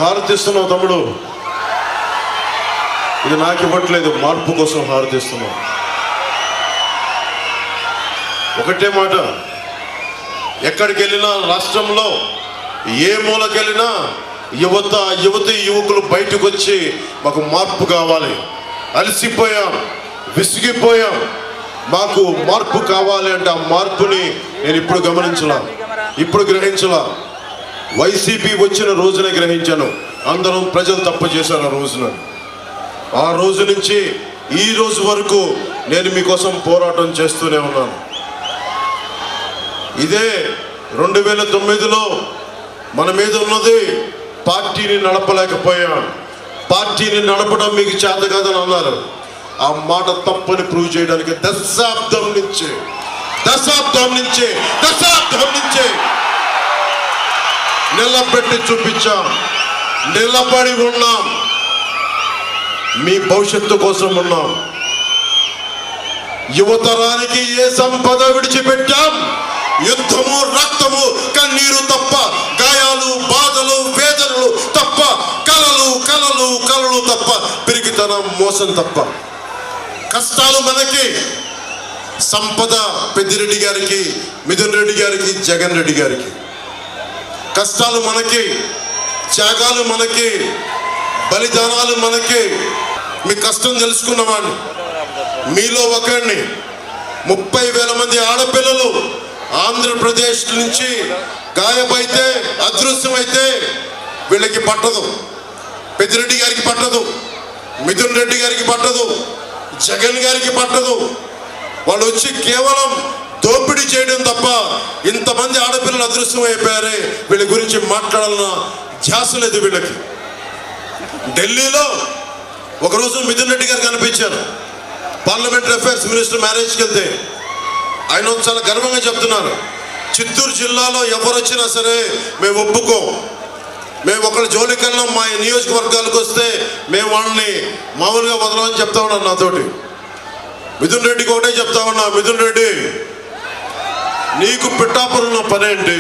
హారతిస్తున్నావు తమ్ముడు, ఇది నాకు ఇవ్వట్లేదు, మార్పు కోసం హారతిస్తున్నావు. ఒకటే మాట, ఎక్కడికి వెళ్ళినా రాష్ట్రంలో ఏ మూలకెళ్ళినా యువతి యువకులు బయటకు వచ్చి మాకు మార్పు కావాలి, అలసిపోయాం, విసిగిపోయాం, మాకు మార్పు కావాలి అంటే ఆ మార్పుని నేను ఇప్పుడు గమనించలా, ఇప్పుడు గ్రహించలా. వైసీపీ వచ్చిన రోజునే గ్రహించాను. అందరం ప్రజలు తప్పు చేశారు ఆ రోజున. ఆ రోజు నుంచి ఈ రోజు వరకు నేను మీకోసం పోరాటం చేస్తూనే ఉన్నాను. ఇదే 2009లో మన మీద ఉన్నది పార్టీని నడపలేకపోయాం, పార్టీని నడపడం మీకు చేత కాదని అన్నారు. ఆ మాట తప్పని ప్రూవ్ చేయడానికి దశాబ్దం నుంచి నిలబెట్టి చూపించాం, నిలబడి ఉన్నాం, మీ భవిష్యత్తు కోసం ఉన్నాం. యువతరానికి ఏ సంపద విడిచిపెట్టాం? యుద్ధము, రక్తము, కన్నీరు తప్ప, గాయాలు, బాధలు, వేదనలు తప్ప, కలలు తప్ప, పిరికితనం, మోసం తప్ప. కష్టాలు మనకి, సంపద పెద్దిరెడ్డి గారికి, మిథున్ రెడ్డి గారికి, జగన్ రెడ్డి గారికి. కష్టాలు మనకి, త్యాగాలు మనకి, బలిదానాలు మనకి. మీ కష్టం తెలుసుకున్నవాడిని, మీలో ఒకరిని. 30,000 మంది ఆడపిల్లలు ఆంధ్రప్రదేశ్ నుంచి గాయమైతే, అదృశ్యమైతే వీళ్ళకి పట్టదు. పెద్దిరెడ్డి గారికి పట్టదు, మిథున్ రెడ్డి గారికి పట్టదు, జగన్ గారికి పట్టదు. వాళ్ళు వచ్చి కేవలం దోపిడీ చేయడం తప్ప ఇంతమంది ఆడపిల్లలు అదృశ్యం అయిపోయారే, వీళ్ళ గురించి మాట్లాడాలన్న ధ్యాస లేదు వీళ్ళకి. ఢిల్లీలో ఒకరోజు మిథున్ రెడ్డి గారు కనిపించారు. పార్లమెంటరీ అఫైర్స్ మినిస్టర్ మ్యారేజ్కి వెళ్తే ఆయన చాలా గర్వంగా చెప్తున్నారు, చిత్తూరు జిల్లాలో ఎవరు వచ్చినా సరే మేము ఒప్పుకోం, మేము ఒకళ్ళ జోలికన్నా మా నియోజకవర్గాలకు వస్తే మేము వాళ్ళని మామూలుగా వదలమని చెప్తా ఉన్నాను. నాతోటి మిథున్ రెడ్డికి ఒకటే చెప్తా ఉన్నా, మిథున్ రెడ్డి నీకు పిఠాపురంలో పనేంటి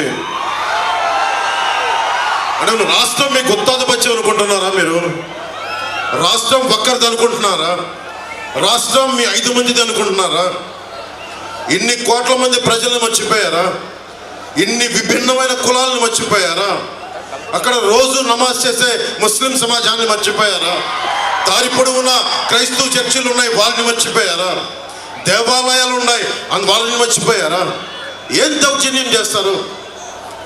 అంటే, రాష్ట్రం మీకు గుత్తాధిపత్యం అనుకుంటున్నారా? మీరు రాష్ట్రం ఒక్కరిది అనుకుంటున్నారా? రాష్ట్రం మీ 5 మందిది అనుకుంటున్నారా? ఇన్ని కోట్ల మంది ప్రజలను మర్చిపోయారా? ఇన్ని విభిన్నమైన కులాలను మర్చిపోయారా? అక్కడ రోజు నమాజ్ చేసే ముస్లిం సమాజాన్ని మర్చిపోయారా? దారి పొడవునా క్రైస్తవ చర్చిలు ఉన్నాయి, వాళ్ళని మర్చిపోయారా? దేవాలయాలు ఉన్నాయి, వాళ్ళని మర్చిపోయారా? ఏం దౌర్జన్యం చేస్తారు?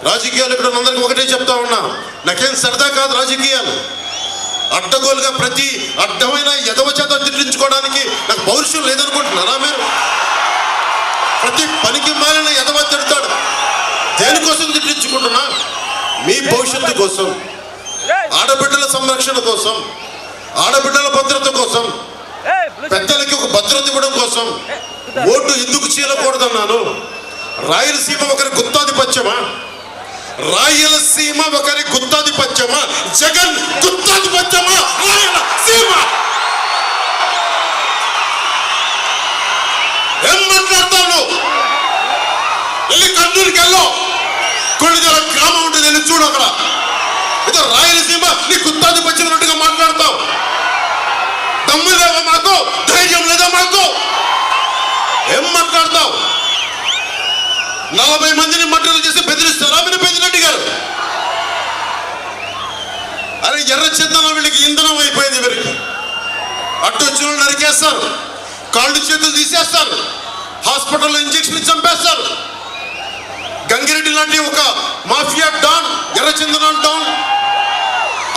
రాజకీయాలు ఇక్కడ అందరికీ ఒకటే చెప్తా ఉన్నా, నాకేం సరదా కాదు రాజకీయాలు. అడ్డగోలుగా ప్రతి అడ్డమైన ఎదవ చేత తిట్టించుకోవడానికి నాకు పౌరుషం లేదనుకుంటున్నారా మీరు? ప్రతి పనికి మాలిన ఎదవ తిడతాడు. దేనికోసం తిట్టించుకుంటున్నా? మీ భవిష్యత్తు కోసం, ఆడబిడ్డల సంరక్షణ కోసం, ఆడబిడ్డల భద్రత కోసం, పెద్దలకి ఒక భద్రత ఇవ్వడం కోసం. ఓటు ఎందుకు చీలకూడదన్నాను? రాయలసీమ ఒకరి గుత్తాధిపత్యమా? రాయలసీమ ఒకరి గుత్తాధిపత్యమా? జగన్ గుత్తాధిపత్యమా? రాయలసీమ ఏం మాట్లాడతాను? వెళ్ళి కర్నూలుకి వెళ్ళో, కొన్నిదల గ్రామం ఉంటుంది, వెళ్ళి చూడు. అక్కడ ఏదో రాయలసీమ నీ గుత్తాధిపత్యం ఉన్నట్టుగా మాట్లాడతావు. దమ్ము లేవా మాకు? ధైర్యం లేదా మాకు? ఏం మాట్లాడతావు? 40 మందిని మర్డర్లు చేసి బెదిరిస్తారా మీరు పెద్దిరెడ్డి గారు? అరే ఎర్ర చందనం వీళ్ళకి ఇంధనం అయిపోయింది. వీరికి అడ్డు వచ్చిన నరికేస్తారు, కాళ్ళు చేతులు తీసేస్తారు, హాస్పిటల్లో ఇంజక్షన్ చంపేస్తారు. గంగిరెడ్డి లాంటి ఒక మాఫియా డాన్, ఎర్రచందనం డాన్,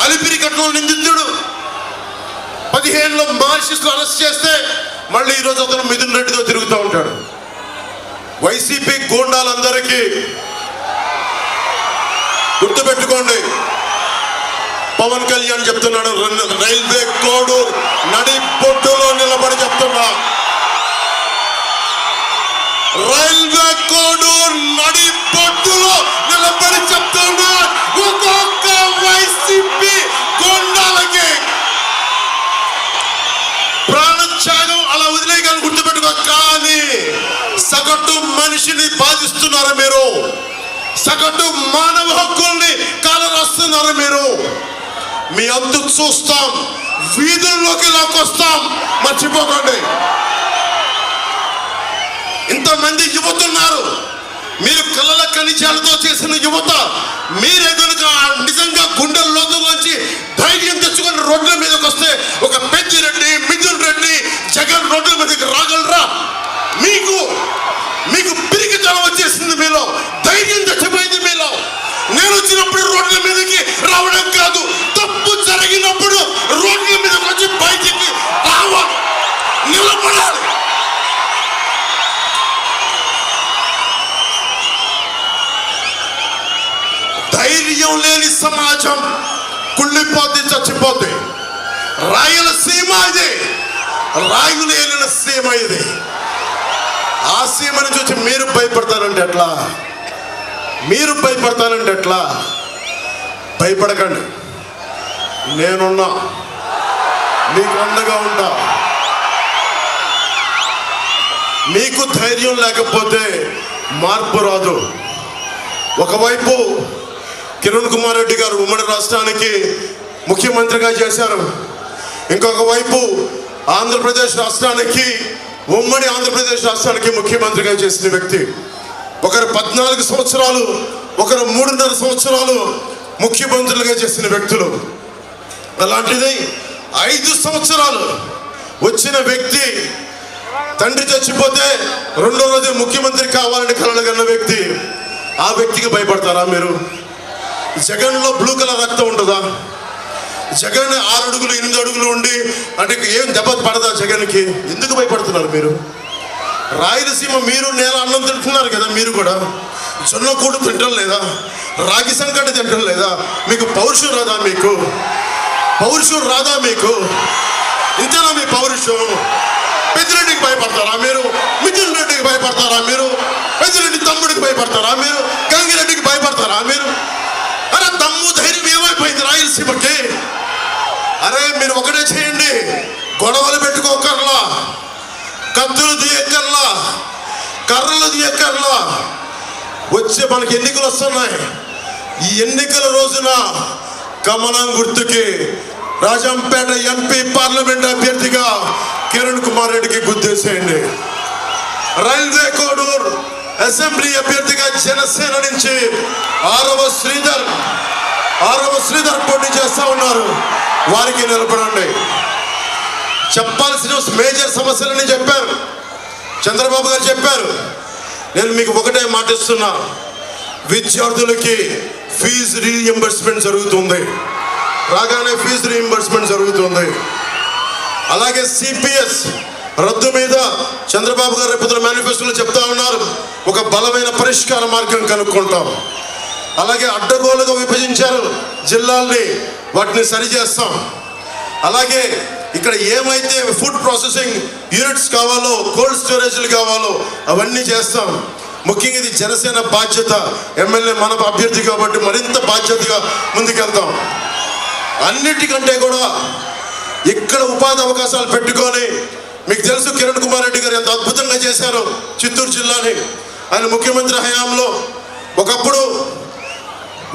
అలిపిరి కట్నం నిందితుడు 15లో మార్క్సిస్టులు అరెస్ట్ చేస్తే మళ్ళీ ఈరోజు అతను మిథున్ రెడ్డితో తిరుగుతూ ఉంటాడు. వైసీపీ గూండాలందరికీ గుర్తుపెట్టుకోండి, పవన్ కళ్యాణ్ చెప్తున్నాడు, రైల్వే కోడూరు నడి బొడ్డులో నిలబడి చెప్తున్నా, రైల్వే కోడూరు నడి బొడ్డులో నిలబడి చెప్తున్నా, ఒక్కొక్క వైసీపీ గూండాలకి ప్రాణత్యాగం అలా వదిలేయగలను, గుర్తుపెట్టుకో. కానీ సగటు మనిషిని బాధిస్తున్నారు మీరు, సగటు మానవ హక్కుల్ని కాలరాస్తున్నారు మీరు. మీ అంతు చూస్తాం, వీధుల్లోకి లాక్కొస్తాం. మర్చిపోకండి. ఇంతమంది యువతున్నారు, మీరు కళ్ళల కనిచాలతో చేసిన యువత. మీరే కనుక నిజంగా గుండెల లోతుల్లోంచి ధైర్యం తెచ్చుకొని రోడ్ల మీదకి వస్తే ఒక పెద్దిరెడ్డి, మిథున్ రెడ్డి, జగన్ రోడ్ల మీదకి రాగలరా? మీకు పిరికితనం వచ్చేసింది మీలో, ధైర్యం తెచ్చిపోయింది మీలో. నేను వచ్చినప్పుడు రోడ్ల మీదకి రావడం కాదు, తప్పు జరిగినప్పుడు రోడ్ల మీదకి వచ్చి బయటికి రావాలి, నిలబడాలి. ధైర్యం లేని సమాజం కుళ్ళిపోతే, చచ్చిపోతే. రాయలసీమ ఇది, రాయులు ఏలిన సీమ ఇది. ఆ సీమ నుంచి వచ్చి మీరు భయపడతారంటే ఎట్లా? మీరు భయపడతానంటే ఎట్లా? భయపడకండి, నేనున్నా, మీకు అండగా ఉంటా. మీకు ధైర్యం లేకపోతే మార్పు రాదు. ఒకవైపు కిరణ్ కుమార్ రెడ్డి గారు ఉమ్మడి రాష్ట్రానికి ముఖ్యమంత్రిగా చేశారు, ఇంకొక వైపు ఆంధ్రప్రదేశ్ రాష్ట్రానికి, ఉమ్మడి ఆంధ్రప్రదేశ్ రాష్ట్రానికి ముఖ్యమంత్రిగా చేసిన వ్యక్తి. ఒకరు 14 సంవత్సరాలు, ఒకరు 3.5 సంవత్సరాలు ముఖ్యమంత్రులుగా చేసిన వ్యక్తులు. అలాంటిది 5 సంవత్సరాలు వచ్చిన వ్యక్తి, తండ్రి చచ్చిపోతే 2వ రోజు ముఖ్యమంత్రి కావాలని కలలుగన్న వ్యక్తి. ఆ వ్యక్తికి భయపడతారా మీరు? జగన్లో బ్లూ కలర్ రక్తం ఉంటుందా? జగన్ 6 అడుగులు 8 అడుగులు ఉండి అంటే ఏం దెబ్బ పడదా జగన్కి? ఎందుకు భయపడుతున్నారు మీరు? రాయలసీమ మీరు నేల అన్నం తింటున్నారు కదా, మీరు కూడా జొన్న కూడు తింటం లేదా? రాగి సంకటి తింటం లేదా? మీకు పౌరుషం రాదా? మీకు పౌరుషం రాదా? మీకు ఇంతేనా మీ పౌరుషం? పెద్దిరెడ్డికి భయపడతారా మీరు? మిథున్ రెడ్డికి భయపడతారా మీరు? పెద్దిరెడ్డి తమ్ముడికి భయపడతారా మీరు? గంగిరెడ్డికి భయపడతారా మీరు? అరే దమ్ము ధైర్యం ఏమైపోయింది రాయలసీమకి? అరే మీరు ఒకటే చేయండి, గొడవలు పెట్టుకోకర్లా, కత్తులు తీయక్కర్లా, కర్రలు తీయక్కర్లా. వచ్చే మనకి ఎన్నికలు వస్తున్నాయి. ఈ ఎన్నికల రోజున కమలం గుర్తుకి రాజంపేట ఎంపీ పార్లమెంట్ అభ్యర్థిగా కిరణ్ కుమార్ రెడ్డికి గుర్తేసేయండి. రైల్వే కోడూరు అసెంబ్లీ అభ్యర్థిగా జనసేన నుంచి ఆరవ శ్రీధర్ పోటీ చేస్తా ఉన్నారు, వారికి నిలబడండి. చెప్పాల్సిన మేజర్ సమస్యలని చెప్పారు, చంద్రబాబు గారు చెప్పారు. నేను మీకు ఒకటే మాటిస్తున్నా, విద్యార్థులకి ఫీజు రీఎంబర్స్మెంట్ జరుగుతుంది, రాగానే ఫీజు రీఎంబర్స్మెంట్ జరుగుతుంది. అలాగే సిపిఎస్ రద్దు మీద చంద్రబాబు గారు రేపు మేనిఫెస్టోలో చెప్తా ఉన్నారు, ఒక బలమైన పరిష్కార మార్గం కనుక్కుంటాం. అలాగే అడ్డగోలుగా విభజించారు జిల్లాల్ని, వాటిని సరిచేస్తాం. అలాగే ఇక్కడ ఏమైతే ఫుడ్ ప్రాసెసింగ్ యూనిట్స్ కావాలో, కోల్డ్ స్టోరేజ్లు కావాలో అవన్నీ చేస్తాం. ముఖ్యంగా ఇది జనసేన బాధ్యత. ఎమ్మెల్యే మన అభ్యర్థి కాబట్టి మరింత బాధ్యతగా ముందుకెళ్తాం. అన్నిటికంటే కూడా ఇక్కడ ఉపాధి అవకాశాలు పెట్టుకొని, మీకు తెలుసు కిరణ్ కుమార్ రెడ్డి గారు ఎంత అద్భుతంగా చేశారు చిత్తూరు జిల్లాని. ఆయన ముఖ్యమంత్రి హయాంలో ఒకప్పుడు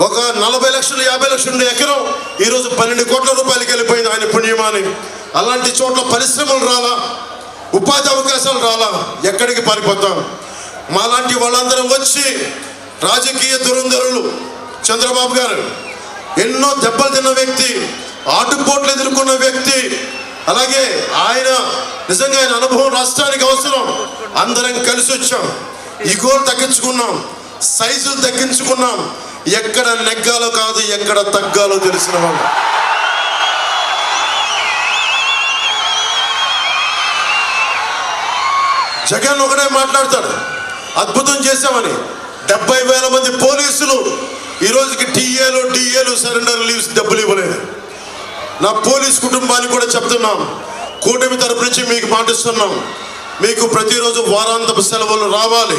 ఒక 40 లక్షలు 50 లక్షలు ఎకరం ఈరోజు 12 కోట్ల రూపాయలకి వెళ్ళిపోయింది ఆయన పుణ్యమాని. అలాంటి చోట్ల పరిశ్రమలు రాలా, ఉపాధి అవకాశాలు రాలా, ఎక్కడికి పారిపోతాం? మాలాంటి వాళ్ళందరం వచ్చి రాజకీయ దురంధరులు చంద్రబాబు గారు ఎన్నో దెబ్బలు తిన్న వ్యక్తి, ఆటుపోట్లు ఎదుర్కొన్న వ్యక్తి. అలాగే ఆయన నిజంగా ఆయన అనుభవం రాష్ట్రానికి అవసరం. అందరం కలిసి వచ్చాం, ఈగోలు తగ్గించుకున్నాం, సైజులు తగ్గించుకున్నాం. ఎక్కడ నెగ్గాలో కాదు, ఎక్కడ తగ్గాలో తెలిసిన వాళ్ళు. జగన్ ఒకటే మాట్లాడతాడు, అద్భుతం చేశామని. 70,000 మంది పోలీసులు ఈ రోజుకి డిఏలు సరెండర్ లీవ్స్ డబ్బులు ఇవ్వలేదు. నా పోలీస్ కుటుంబానికి కూడా చెప్తున్నాం, కూటమి తరపు నుంచి మీకు మాటిస్తున్నాం, మీకు ప్రతిరోజు వారాంతపు సెలవులు రావాలి,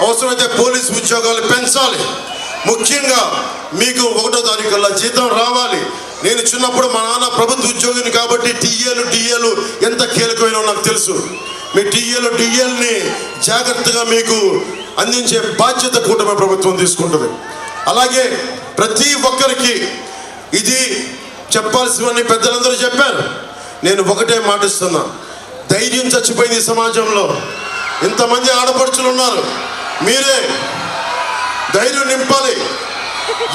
అవసరమైతే పోలీస్ ఉద్యోగాలు పెంచాలి. ముఖ్యంగా మీకు 1వ తారీఖుల్లో జీతం రావాలి. నేను చిన్నప్పుడు మా నాన్న ప్రభుత్వ ఉద్యోగిని కాబట్టి డిఏలు ఎంత కీలకమైనో నాకు తెలుసు. మీ డిఏల్ని జాగ్రత్తగా మీకు అందించే బాధ్యత కూటమి ప్రభుత్వం తీసుకుంటుంది. అలాగే ప్రతి ఒక్కరికి ఇది చెప్పాల్సినవన్నీ పెద్దలందరూ చెప్పారు. నేను ఒకటే మాటిస్తున్నా, ధైర్యం చచ్చిపోయింది ఈ సమాజంలో. ఇంతమంది ఆడపడుచులు ఉన్నారు, మీరే ధైర్యం నింపాలి.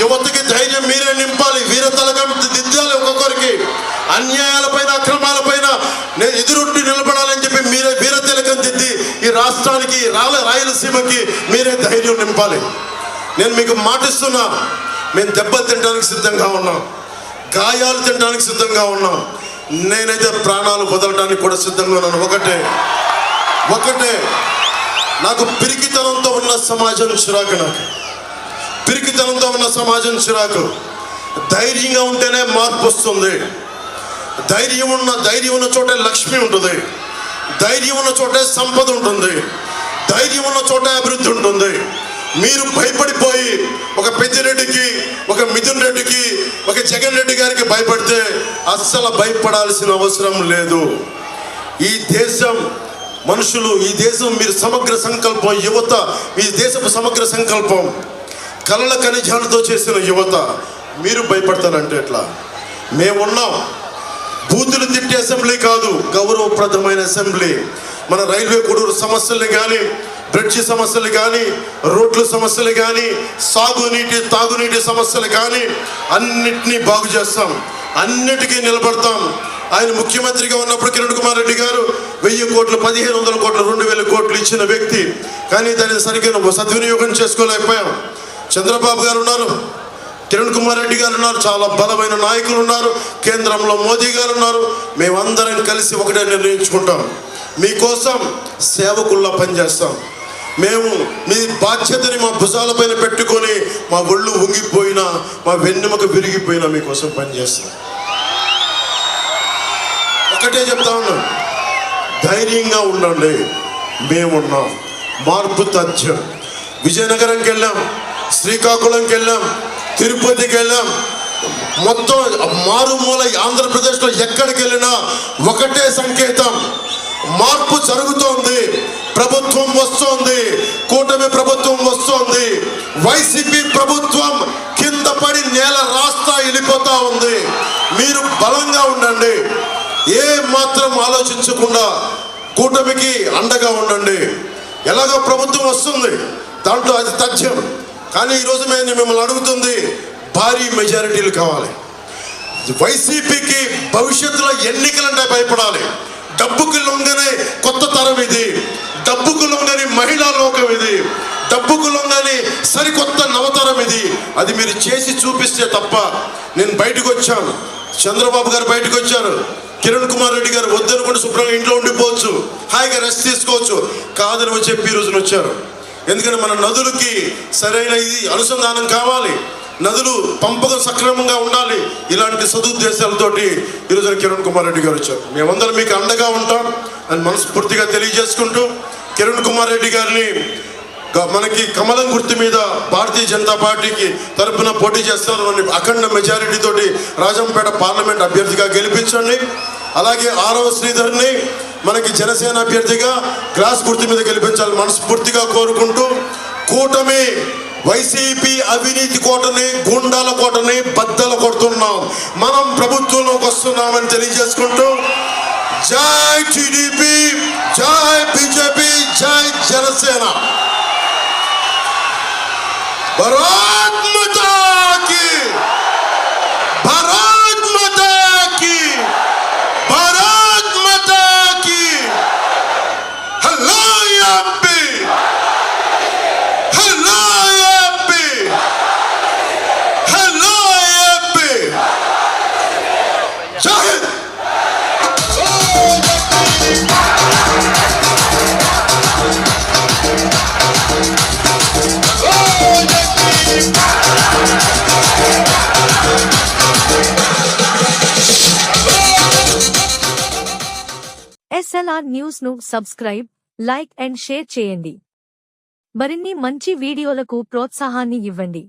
యువతకి ధైర్యం మీరే నింపాలి. వీరతలకం దిద్దాలి. ఒక్కొక్కరికి అన్యాయాలపైన అక్రమాలపైన ఎదురొడ్డి నిలబడాలని చెప్పి మీరే వీరతిలకం దిద్ది ఈ రాష్ట్రానికి రాయలసీమకి మీరే ధైర్యం నింపాలి. నేను మీకు మాటిస్తున్నా, మేము దెబ్బలు తినడానికి సిద్ధంగా ఉన్నాం, గాయాలు తినడానికి సిద్ధంగా ఉన్నాం. నేనైతే ప్రాణాలు వదలడానికి కూడా సిద్ధంగా ఉన్నాను. ఒకటే నాకు పిరికితనంతో ఉన్న సమాజం చిరాకు. నాకు పిరికితనంతో ఉన్న సమాజం చిరాకు. ధైర్యంగా ఉంటేనే మార్పు వస్తుంది. ధైర్యం ఉన్న చోటే లక్ష్మి ఉంటుంది. ధైర్యం ఉన్న చోటే సంపద ఉంటుంది. ధైర్యం ఉన్న చోటే అభివృద్ధి ఉంటుంది. మీరు భయపడిపోయి ఒక పెద్దిరెడ్డికి, ఒక మిథున్ రెడ్డికి, ఒక జగన్ రెడ్డి గారికి భయపడితే అస్సలు భయపడాల్సిన అవసరం లేదు. ఈ దేశం మనుషులు, ఈ దేశం మీరు సమగ్ర సంకల్పం, యువత ఈ దేశపు సమగ్ర సంకల్పం, కలల ఖనిజాలతో చేసిన యువత. మీరు భయపడతారంటే ఎట్లా? మేమున్నాం. బూతులు తిట్టే అసెంబ్లీ కాదు, గౌరవప్రదమైన అసెంబ్లీ. మన రైల్వే కొడూరు సమస్యలు కానీ, బ్రిడ్జి సమస్యలు కానీ, రోడ్ల సమస్యలు కానీ, తాగునీటి సమస్యలు కానీ అన్నిటినీ బాగు చేస్తాం, అన్నిటికీ నిలబడతాం. ఆయన ముఖ్యమంత్రిగా ఉన్నప్పుడు కిరణ్ కుమార్ రెడ్డి గారు 1000 కోట్లు, 1500 కోట్లు, 2000 కోట్లు ఇచ్చిన వ్యక్తి. కానీ దాన్ని సరిగ్గా సద్వినియోగం చేసుకోలేకపోయాం. చంద్రబాబు గారు ఉన్నారు, కిరణ్ కుమార్ రెడ్డి గారు ఉన్నారు, చాలా బలమైన నాయకులు ఉన్నారు, కేంద్రంలో మోదీ గారు ఉన్నారు. మేమందరం కలిసి ఒకటే నిర్ణయించుకుంటాం, మీకోసం సేవకుల్లా పనిచేస్తాం. మేము మీ బాధ్యతని మా భుజాలపైన పెట్టుకొని మా ఒళ్ళు ఉంగిపోయినా, మా వెన్నెముక విరిగిపోయినా మీకోసం పనిచేస్తాం. ఒకటే చెప్తా ఉన్నాం, ధైర్యంగా ఉండండి. మేమున్నాం. మార్పు తథ్యం. విజయనగరంకి వెళ్ళాం, శ్రీకాకుళంకి వెళ్ళాం, తిరుపతికి వెళ్ళాం. మొత్తం మారుమూల ఆంధ్రప్రదేశ్లో ఎక్కడికి వెళ్ళినా ఒకటే సంకేతం, మార్పు జరుగుతోంది. ప్రభుత్వం వస్తోంది, కూటమి ప్రభుత్వం వస్తోంది. వైసీపీ ప్రభుత్వం కింద పడి నేల రాస్తా వెళ్ళిపోతా ఉంది. మీరు బలంగా ఉండండి, ఏ మాత్రం ఆలోచించకుండా కూటమికి అండగా ఉండండి. ఎలాగో ప్రభుత్వం వస్తుంది, దాంట్లో అది తథ్యం. కానీ ఈరోజు మేము మిమ్మల్ని అడుగుతుంది, భారీ మెజారిటీలు కావాలి. వైసీపీకి భవిష్యత్తులో ఎన్నికలంటే భయపడాలి. డబ్బుకు లొంగనే కొత్త తరం ఇది, డబ్బుకు లొంగని మహిళా లోకం ఇది, డబ్బుకు లొంగని సరికొత్త నవతరం ఇది. అది మీరు చేసి చూపిస్తే తప్ప. నేను బయటకు వచ్చాను, చంద్రబాబు గారు బయటకు వచ్చారు, కిరణ్ కుమార్ రెడ్డి గారు వద్దనుకుంటే శుభ్రంగా ఇంట్లో ఉండిపోవచ్చు, హాయిగా రెస్ట్ తీసుకోవచ్చు. కాదని చెప్పి ఈ రోజున వచ్చారు. ఎందుకంటే మన నదులకి సరైన ఇది అనుసంధానం కావాలి, నదులు పంపకం సక్రమంగా ఉండాలి. ఇలాంటి సదుద్దేశాలతోటి ఈరోజు కిరణ్ కుమార్ రెడ్డి గారు వచ్చారు. మేమందరం మీకు అండగా ఉంటాం అని మనస్ఫూర్తిగా తెలియజేసుకుంటూ, కిరణ్ కుమార్ రెడ్డి గారిని మనకి కమలం గుర్తు మీద భారతీయ జనతా పార్టీకి తరఫున పోటీ చేస్తున్నారు, అఖండ మెజారిటీ తోటి రాజంపేట పార్లమెంట్ అభ్యర్థిగా గెలిపించండి. అలాగే ఆరవ శ్రీధర్ని మనకి జనసేన అభ్యర్థిగా గ్లాస్ గుర్తు మీద గెలిపించాలని మనస్ఫూర్తిగా కోరుకుంటూ, కూటమి వైసీపీ అవినీతి కోటని, గుండాల కోటని బద్దలు కొడుతున్నాం. మనం ప్రభుత్వంలోకి వస్తున్నామని తెలియజేసుకుంటూ, జై టీడీపీ, జై బీజేపీ, జై జనసేన. భారత్ మాతా కీ, భారత్ మాతా కీ, భారత్ మాతా కీ. Hello MP, hello MP, hello MP. జై హింద్. SLR న్యూస్ ను సబ్స్క్రైబ్, లైక్ అండ్ షేర్ చేయండి. మరిన్ని మంచి వీడియోలకు ప్రోత్సాహాన్ని ఇవ్వండి.